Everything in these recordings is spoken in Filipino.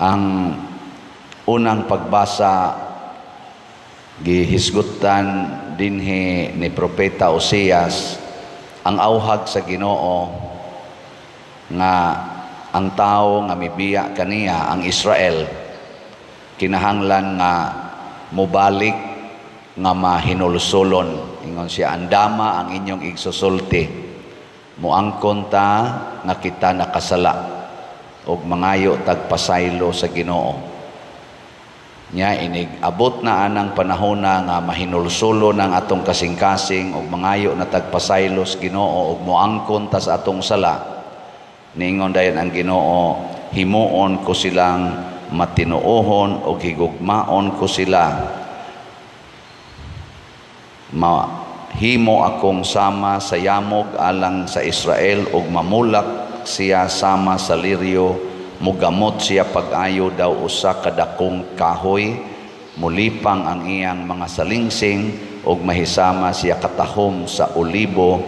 Ang unang pagbasa gihisgutan dinhi ni Propeta Oseas ang awhag sa Ginoo nga ang tao nga mibiya kaniya, ang Israel, kinahanglan nga mubalik nga mahinulsulon. Ingon siya, andama ang inyong igsusulti, muangkon ta nga kita nakasala og mangayo tagpasaylo sa Ginoo. Nya inig abot na anang panahona nga mahinulsulo ng atong kasing-kasing og mangayo na tagpasaylo sa Ginoo og muangkon ta sa atong sala. Niingon dayon ang Ginoo, himuon ko silang matinuohon o higugmaon ko sila. Mahimo akong sama sa yamog alang sa Israel ug mamulak siya sama sa liryo, mugamot siya pag-ayo daw usa ka dakong kahoy, mulipang ang iyang mga salingsing ug mahisama siya katahom sa olibo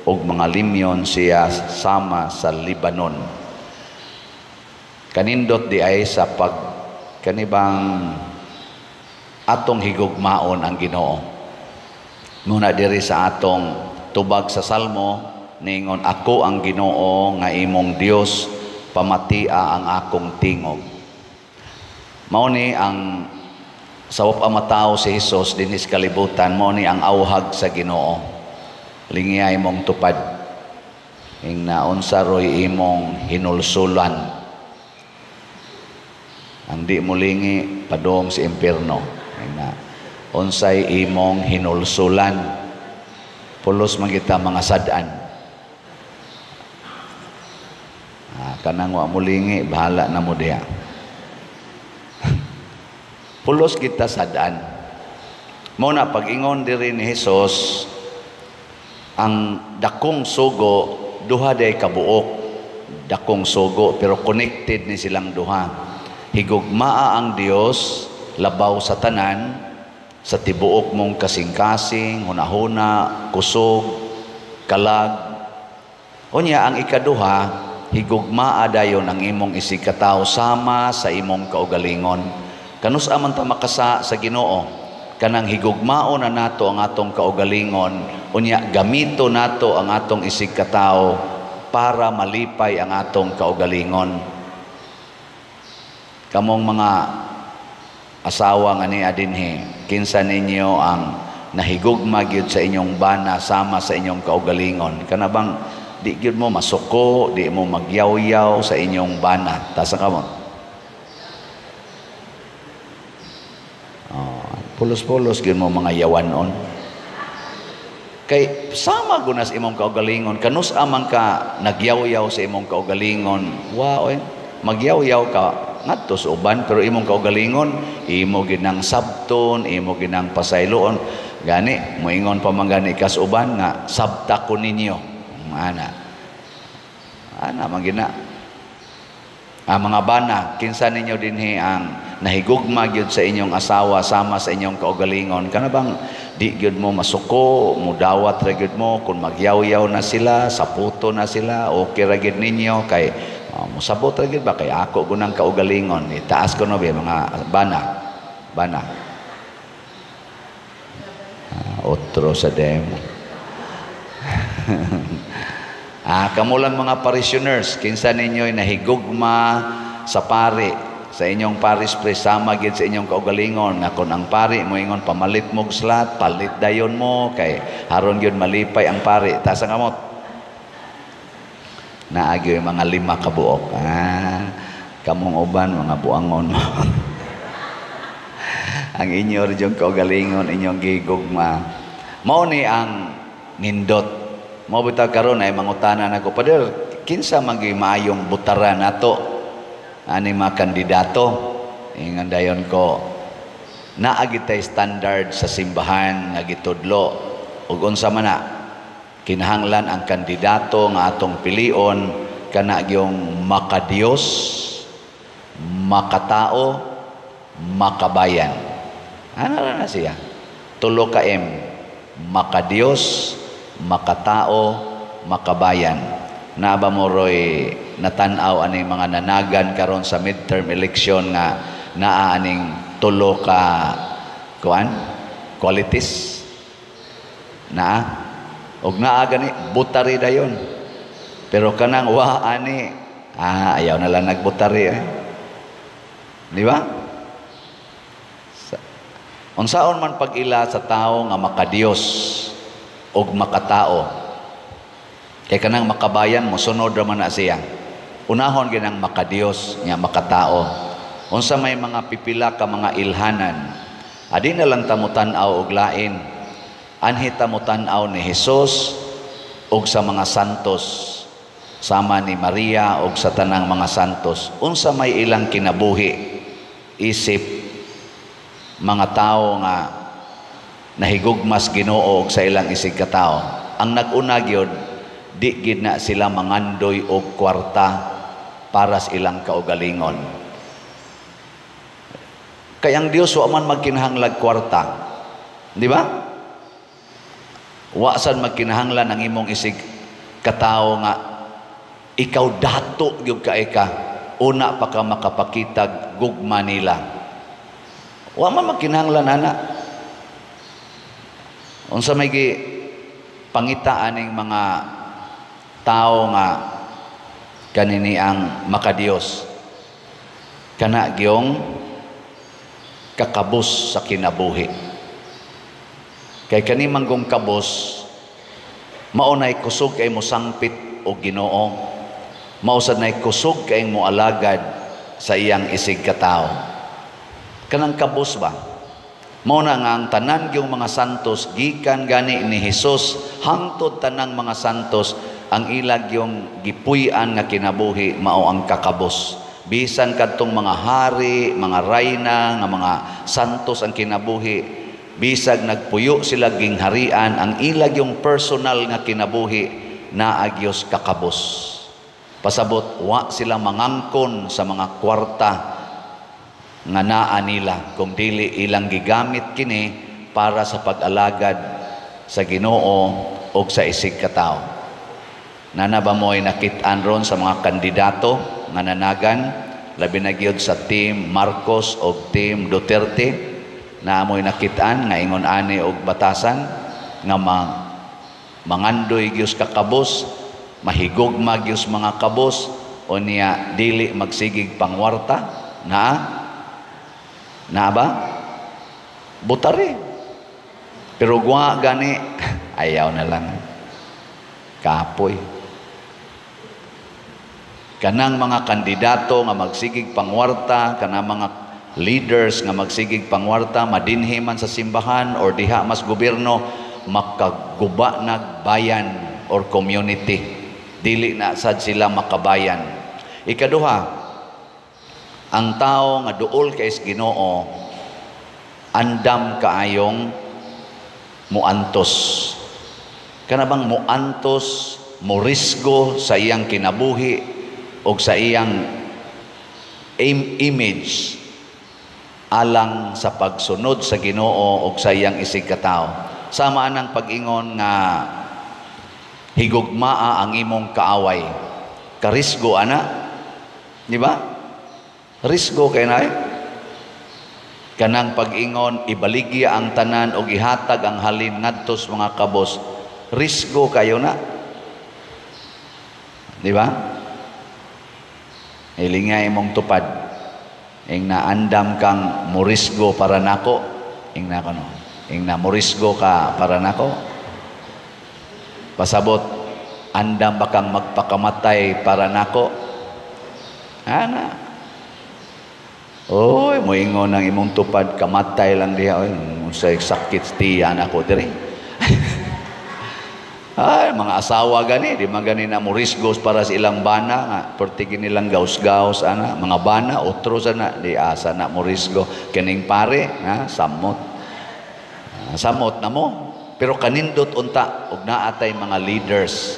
ug mga limyon siya sama sa Libanon. Kanindot di ay sa kanibang atong higugmaon ang Ginoo. Muna diri sa atong tubag sa Salmo, ningon, ako ang Ginoo nga imong Dios, pamatia ang akong tingog. Mao ni ang sawop ang matao si Hesus dinis kalibutan, mao ni ang awhag sa Ginoo. Lingiya imong tupad, ing naunsa roy imong hinulsulan. Ang di mo lingi padong sa impierno. Unsay imong hinulsulan, pulos man kita mga sadan. Kanang wa mo lingi, bahala na mo diha. Pulos kita sadan. Muna pag-ingon diri ni Hesus, ang dakong sugo, duha day kabuok, dakong sugo, pero connected ni silang duha. Higugmaa ang Dios, labaw sa tanan, sa tibuok mong kasing-kasing, hunahuna, kusog, kalag. Unya ang ikaduha, higugmaa dayon ang imong isikataw sama sa imong kaugalingon. Kanus aman ta makasa sa Ginoo, kanang higugmao na nato ang atong kaugalingon, unya gamito nato ang atong isikataw para malipay ang atong kaugalingon. Kamong mga asawa nga ni adinhi, kinsa ninyo ang nahigugma gyud sa inyong bana sama sa inyong kaugalingon? Kana bang di gyud mo masuko, di mo magyaw-yaw sa inyong bana? Tasa ka mo? Pulos-pulos gyud mo mga yawanon. Kay sama gunas imong kaugalingon, kanus amang ka nagyaw-yaw sa imong kaugalingon. Wow, magyaw-yaw ka ngadto sa uban, pero imong kaugalingon imo ginang sabton, imo ginang pasayloon. Gani moingon pa man gani kas uban nga sabta ko ninyo. Ana man gina. Ang mga bana, kinsa ninyo dinhi ang nahigugma gyud sa inyong asawa sama sa inyong kaugalingon? Kana bang di gyud mo masuko, mudawat ra gyud mo kun magyaw-yaw na sila, saputo na sila, okay ra gyud ninyo kay musabot ra gyud ba kay ako gunang kaugalingon, itaas ko no ba mga bana. Otro sa demo. Kamulang mga parishioners, kinsa ninyo nahigugma sa pari, sa inyong paris priest, sama gid sa inyong kaugalingon nga kun ang pari mo ingon pamalit mo slat, palit dayon mo kay haron gyud malipay ang pari. Tasa kamot naagyo yung mga 5 kabuok. Kamong uban mga buangon mo. Ang inyo rin kaugalingon, inyong gigugma. Mao ni ang nindot. Mao bitaw karon ay mangutana nako, Pader, kinsa man gyud maayong butaran nato ani mga kandidato? Ingon dayon ko, naa gid tay standard sa simbahan nga gitudlo ug unsa man na kinahanglan ang kandidato nga atong pilion kana gyung makadiyos, makatao, makabayan. Ano na siya? 3 ka M. Makadiyos, makatao, makabayan. Naba mo roy natanaw aning mga nanagan karon sa midterm election nga naa aning tulo ka qualities na og naa gani butari dayon. Pero kanang ani ayaw na lang nagbutari di ba? Unsaon man pag-ila sa tao nga makadiyos og makatao, kay kanang makabayan mosunod ra man na siya. Unahon ginang makadiyos nga makatao. Unsa may mga pipila ka mga ilhanan, adi na lang tamutan-aw og lain. Anhi tamutan-aw ni Hesus og sa mga santos, sama ni Maria og sa tanang mga santos. Unsa may ilang kinabuhi, isip, mga tao nga nahigugmas Ginoo og sa ilang isig katao. Ang nag-una gyud, di gid na sila mangandoy og kwarta para sa ilang kaugalingon. Kay ang Dios wa man magkinahanglag kwarta, di ba? Wa sad magkinahanglan ang imong isig katao nga ikaw dato gyud ka una pa ka makapakitag gugma nila. Wa man magkinahanglan ana. Unsa may pangita aning mga tao nga kanini ang makadiyos, kana gyong kakabos sa kinabuhi. Kay kani manggong kabos maunay kusog kay mo sangpit og Ginoo, mausad nay kusog kay mo alagad sa iyang isig katao. Kanang kabos ba mao na nga ang tanan gyung mga santos gikan gani ni Hesus hangtod tanang mga santos ang ilag yung gipuy-an nga kinabuhi mao ang kakabos. Bisan kadtong mga hari, mga rayna nga mga santos ang kinabuhi, bisag nagpuyo sila gingharian, ang ilag yung personal nga kinabuhi naagyos kakabos. Pasabot wa sila mangangkon sa mga kwarta nga naa nila kung dili ilang gigamit kini para sa pag-alagad sa Ginoo o sa isig katao. Nana ba mo'y nakit-an ron sa mga kandidato nga nanagan, labi na gyud sa team Marcos o team Duterte, na mo'y nakit-an nga ingon ani og batasan nga mangandoy gyud kakabos, mahigugma gyud mga kabos o niya dili magsigig pangwarta na ba? Butari. Pero gwa gani, ayaw na lang. Kapoy. Kanang mga kandidato nga magsigig pangwarta, kanang mga leaders nga magsigig pangwarta, madinhi man sa simbahan or diha mas gobyerno, makaguba nag bayan or community. Dili na sad sila makabayan. Ikaduha, ang tao nga duol kay Ginoo andam kaayong muantos. Kana bang muantos, morisgo sa iyang kinabuhi o sa iyang image alang sa pagsunod sa Ginoo o sa iyang isig katao. Sama anang pag-ingon nga higugmaa ang imong kaaway. Karisgo ana, di ba? Risgo kay na kanang pag-ingon ibaligya ang tanan o ihatag ang halin ngadtos mga kabos, risgo kayo na, di ba? Ilingay mong tupad ing naandam kang morisgo para nako, ing na kano, ing na morisgo ka para nako, pasabot andam ba kang magpakamatay para nako, ana. Oy, mo ingon ang imong tupad kamatay lang diha, oy sa sakit tiyan ako diri. Ay, mga asawa gani, di man gani na morisgos para sa ilang bana nga pertigin nilang gaus-gaus ana, mga bana otro sana di asa na morisgo kining pare, samot. Samot na mo. Pero kanindot unta og naatay mga leaders.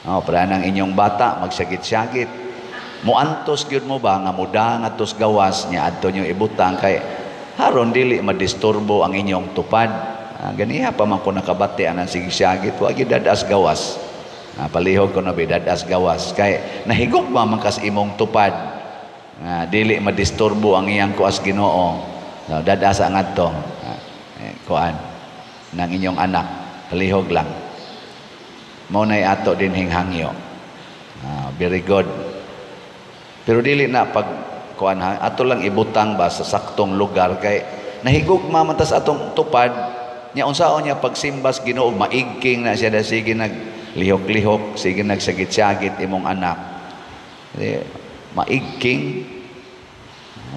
Para nang inyong bata magsagit-sagit. Muantos gyud mo ba nga muda nga tos gawas nya adto nyo ibutang kay haron dili madisturbo ang inyong tupad. Ganiha pa man ko nakabati anang sigisagit wa gyud dadas gawas. Palihog ko na bidadas gawas. Kay nahigog man kas imong tupad. Dili madisturbo ang iyang kuas Ginoo. Dadasa ngadto. Kuan ng inyong anak. Palihog lang. Mao nay ato din hinghangyo. Very good. Pero dili na pag kuan ato lang ibutang ba sa saktong lugar kay nahigog mamantas atong tupad nya unsaon niya pagsimbas Ginoo maigking na siya sige naglihok-lihok sige nagsagit-sagit imong anak. Maigking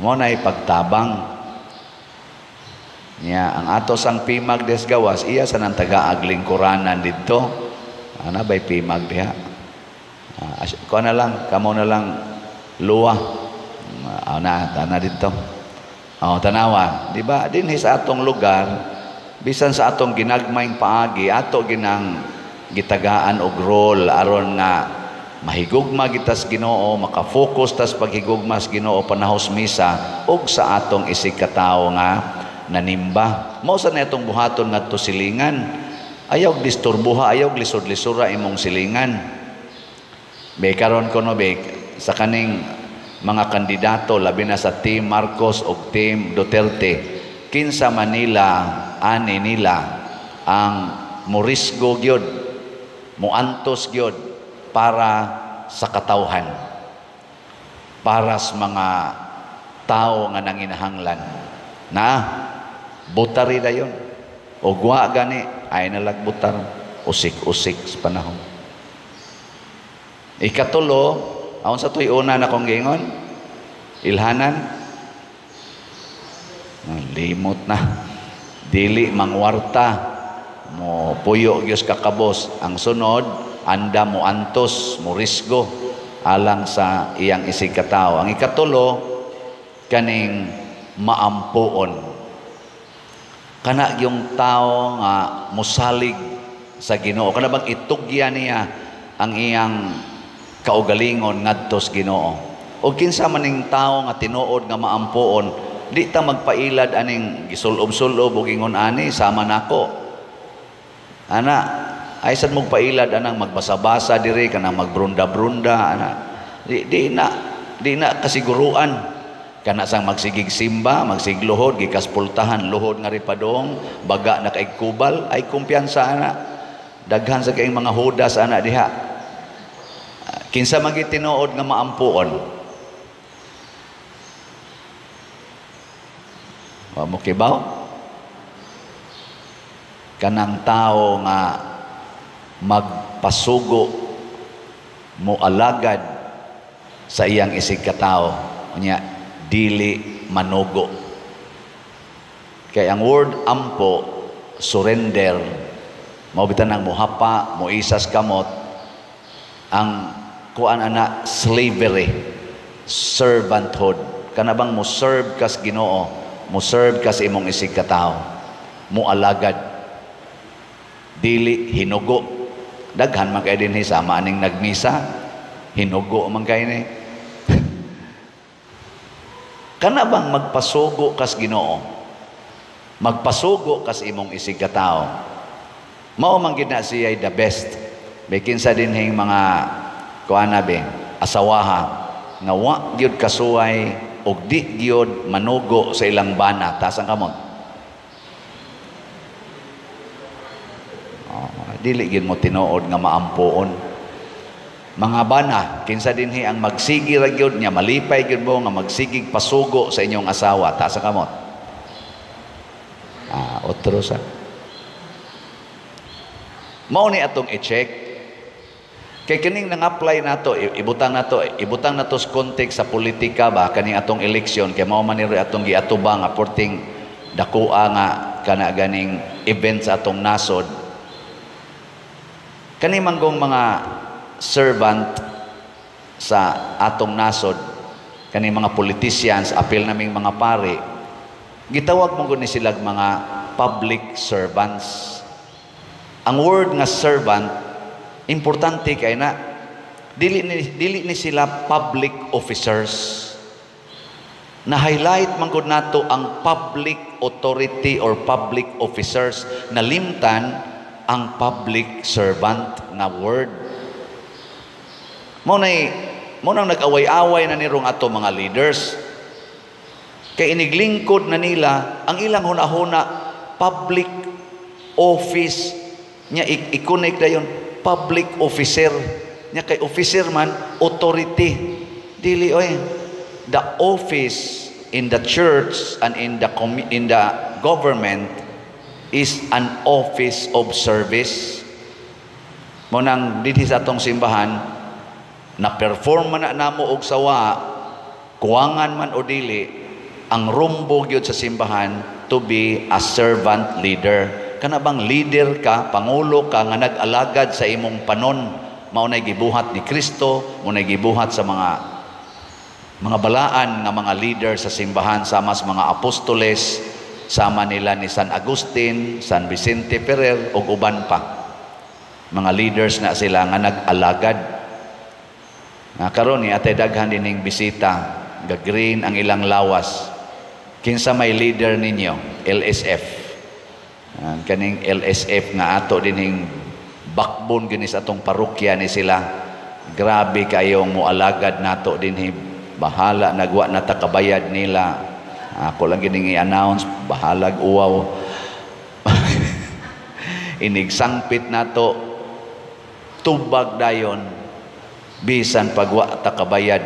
mo na ipagtabang niya ang ato sang pimag des gawas iya sa nang taga-agling kuranan didto ana bay pimag diha ko na lang kamo na lang luwa tana dito tanawa di ba dinhi sa atong lugar bisan sa atong ginagmayng paagi ato ginang gitagaan og role aron nga mahigugma gitas Ginoo makafocus tas paghigugmas Ginoo panahos misa ug sa atong isig ka tawo nga nanimba mao sa natong buhaton ngadto silingan ayaw disturbuha ayaw lisod-lisura imong silingan be karon kono be sa kaning mga kandidato labi na sa Team Marcos o Team Duterte kinsa Manila ani nila ang murisgo gyud muantos gyud para sa katawhan para sa mga tao nga nanginahanglan na butari dayon o gwa gani ay nalagbutar usik-usik sa panahon. Ikatulo aon sa tuy una na kong gingon ilhanan limot na dili mangwarta mo puyo gyud kakabos ang sunod anda mo antos mo risgo alang sa iyang isig ka tawo. Ang ikatulo kaning maampuon kana yung tao nga musalig sa Ginoo kana bang itugya niya ang iyang kaugalingon ngadto sa Ginoo o kinsa maning tao nga tinuod nga maampuon di ta magpailad aning gisulob-sulob ug ingon ani sama nako ana ay sad mong pailad anang magbasa-basa diri kanang magbrunda-brunda ana di na kasiguruan kana sang magsigig simba magsigluhod gikaspultahan luhod nga ripadong baga na kay kubal ay kumpiyansa ana daghan sa kay mga hudas ana diha kinsa magitinuod nga maampuon wa mo kibaw kanang tao nga magpasugo mo alagad sa iyang isig ka tawo nya dili manugo kay ang word ampo surrender mao bitan ang muhapa mo isas kamot ang kuan ana slavery servanthood kana bang mo serve kas Ginoo mo serve kas imong isig ka tawo mo alagad dili hinugo daghan man kay dinhi sama aning nagmisa hinugo man kay ni kana bang magpasugo kas Ginoo magpasugo kas imong isig ka tawo mao man gid na siya the best bikin sa dinhing mga kuana be asawaha nga wa gyud kasuway og di gyud manugo sa ilang bana taas ang kamot dili gid mo tinuod nga maampuon mga bana kinsa dinhi ang magsigi ra gyud nya malipay gyud mo nga magsigig pasugo sa inyong asawa taas ang kamot otro sa mao ni atong i-check kay kining nang-apply nato ibutang nato sa context sa politika ba kaning atong eleksyon kay mao man ni atong giatubang nga porting dakua nga kana ganing event sa atong nasod kani manggong mga servant sa atong nasod kani mga politicians apil naming mga pari gitawag mo gud ni sila mga public servants ang word nga servant importante kay na dili ni sila public officers na highlight man gud nato ang public authority or public officers na limtan ang public servant nga word mo nang nag-away-away na nirong ato mga leaders. Kay iniglingkod na nila ang ilang hunahuna public office nya i-connect dayon public officer nya kay officer man authority dili oy. The office in the church and in the government is an office of service. Mo nang dito sa atong simbahan na perform man na namo og sawa kuwangan man o dili, ang rumbo gyud sa simbahan to be a servant leader. Kana bang leader ka, pangulo ka nga nag-alagad sa imong panon, mao nay gibuhat ni Kristo, mao nay gibuhat sa mga balaan nga mga leader sa simbahan, sama sa mga apostoles, sama nila ni San Agustin, San Vicente Ferrer ug uban pa. Mga leaders na sila nga nag-alagad. Karon ni atay daghan dining bisita, ga-green ang ilang lawas. Kinsa may leader ninyo? LSF. Kaning LSF nga ato dining backbone gini sa atong parokya ni sila. Grabe kayong mualagad nato dinhi. Bahala nagwa na takabayad nila. Ako lang gining i-announce, bahalag uwaw. Inigsangpit nato tubag dayon bisan pagwa takabayad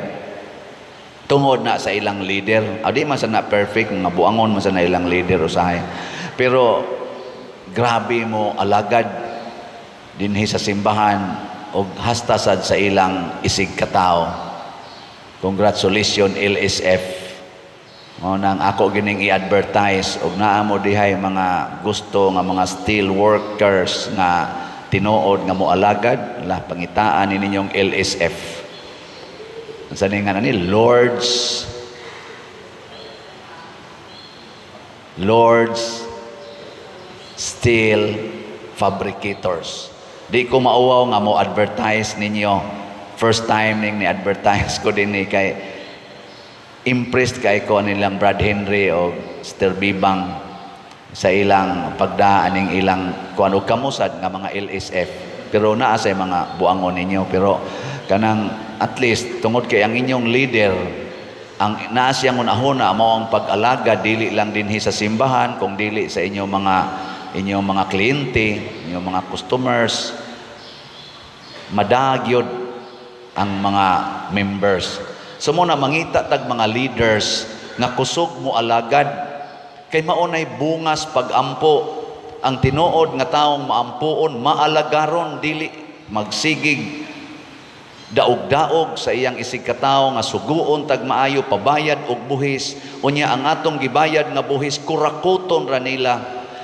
tungod na sa ilang leader. Adi man sa na perfect, nga buangon man sa na ilang leader usahay. Pero grabe mo alagad dinhi sa simbahan og hasta sad sa ilang isig katao. Congratulations LSF. Mo nang ako gining i-advertise og naa mo dihay mga gusto nga mga steel workers nga tinuod nga moalagad, la pangitaan ni ninyong LSF. Unsa ni nga ni Lord's Steel Fabricators. Di ko mauwaw nga mo advertise ninyo. First time ning ni-advertise ko din kay impressed kay ko nilang Brad Henry o Sister Bibang sa ilang pagdaan ning ilang kuan og kamusad nga mga LSF. Pero naa sa mga buangon ninyo, pero kanang at least tungod kay ang inyong leader ang naa siyang unahuna mao ang pag-alaga dili lang dinhi sa simbahan kung dili sa inyong mga kliyente, inyong mga customers. Madagyod ang mga members. So mo na mangita tag mga leaders nga kusog mo alagad kay maunay bungas pagampo. Ang tinuod nga taong maampuon maalagaron dili magsigig daog-daog sa iyang isig katawo nga suguon tag maayo pabayad og buhis, unya ang atong gibayad nga buhis kurakuton ra nila.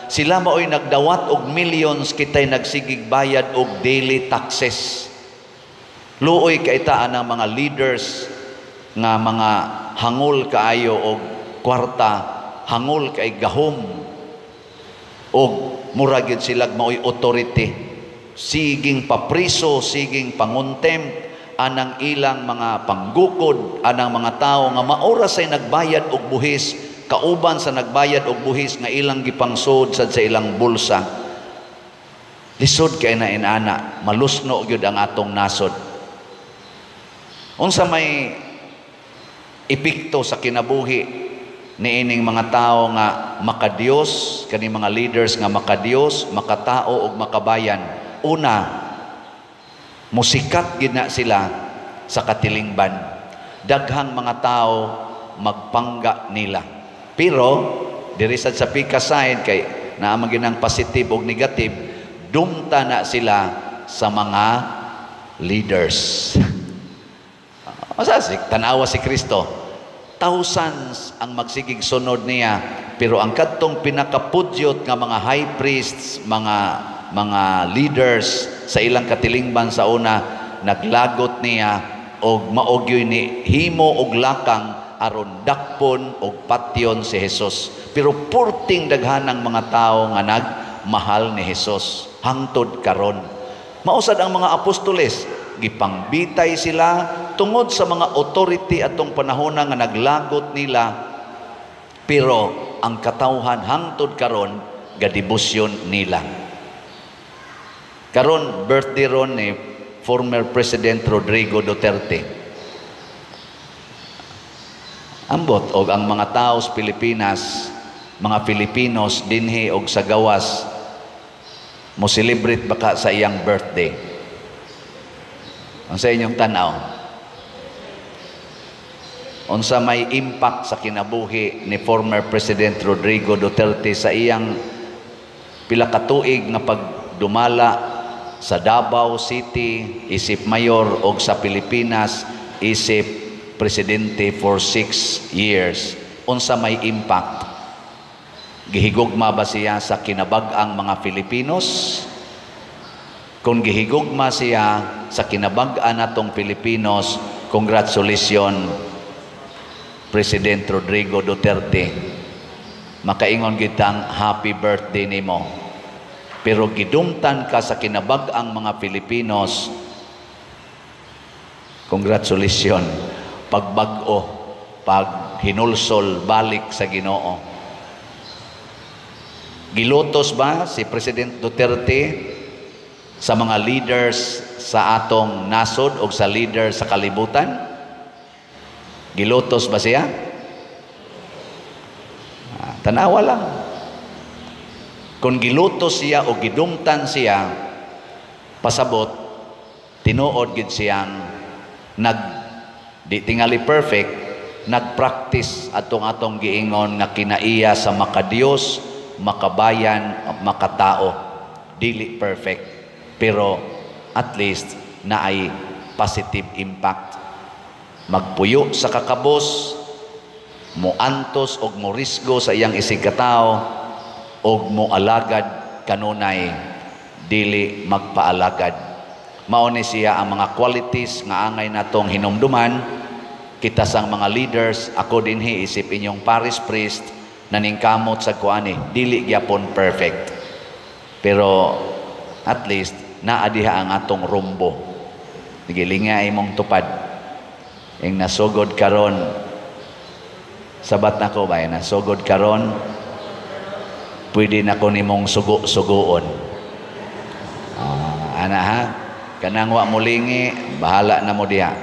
Sila maoy nagdawat og millions, kitay nagsigig bayad og daily taxes. Luoy kaitaan ng mga leaders nga mga hangol kaayo og kwarta, hangol kay gahom og muragid sila maoy authority, siging papriso, siging panguntem anang ilang mga panggukod, anang mga tao nga maura say nagbayad og buhis, kauban sa nagbayad og buhis nga ilang gipangsud sad sa ilang bulsa. Lisod kay na inana, malusno gyud ang atong nasod. Unsa may epekto sa kinabuhi niining mga tao nga makadiyos, kani mga leaders nga makadiyos, makatao ug makabayan. Una, musikat gid na sila sa katilingban. Daghang mga tao magpangga nila. Pero diri sad sa pika side kay naa man ginang positive ug negative, dumta na sila sa mga leaders. Masasik tanawa si Kristo. Thousands ang magsigig sunod niya, pero ang kadtong pinakapudyot nga mga high priests, mga leaders sa ilang katilingban sa una, naglagot niya og maogyoy ni himo og lakang aron dakpon og patyon si Jesus. Pero purting daghanang mga tao nga nagmahal ni Jesus hangtod karon. Mausad ang mga apostoles, gipangbitay sila tungod sa mga authority atong panahon nga naglagot nila, pero ang katawhan hangtod karon gadibusyon nila. Karon birthday ron ni former President Rodrigo Duterte. Ambot og ang mga tao sa Pilipinas, mga Filipinos dinhi og sa gawas mo celebrate baka sa iyang birthday. Ang sa inyong tanaw, unsa may impact sa kinabuhi ni former President Rodrigo Duterte sa iyang pila ka tuig nga pagdumala sa Davao City isip mayor og sa Pilipinas isip presidente for 6 years. Unsa may impact? Gihigugma ba siya sa kinabag-ang mga Filipinos? Kung gihigugma siya sa kinabag-an natong Filipinos, congratulations President Rodrigo Duterte. Makaingon kitang happy birthday nimo. Pero gidumtan ka sa kinabag-ang mga Filipinos, congratulations. Pagbag-o, pag hinulsol balik sa Ginoo. Gilotos ba si President Duterte sa mga leaders sa atong nasod o sa leader sa kalibutan? Gilotos ba siya? Tanawa lang. Kung gilutos siya o gidumtan siya, pasabot, tinuod gid siyang di tingali perfect, nagpractice atong giingon nga kinaiya sa makadiyos, makabayan, makatao. Dili perfect, pero at least na ay positive impact. Magpuyo sa kakabos, moantos og morisgo sa iyang isigkatao, og moalagad kanunay dili magpaalagad. Mao ni siya ang mga qualities nga angay natong hinumduman kita sang mga leaders. Ako dinhi isip inyong parish priest naningkamot sa kuani, dili gyapon perfect, pero at least naa diha ang atong rumbo. Nagilinga imong tupad ing nasugod karon. Sabat nako ba nasugod karon, pwede na ko nimong sugo-sugoon. Ana ha, kanang wa mulingi, bahala na mo diha.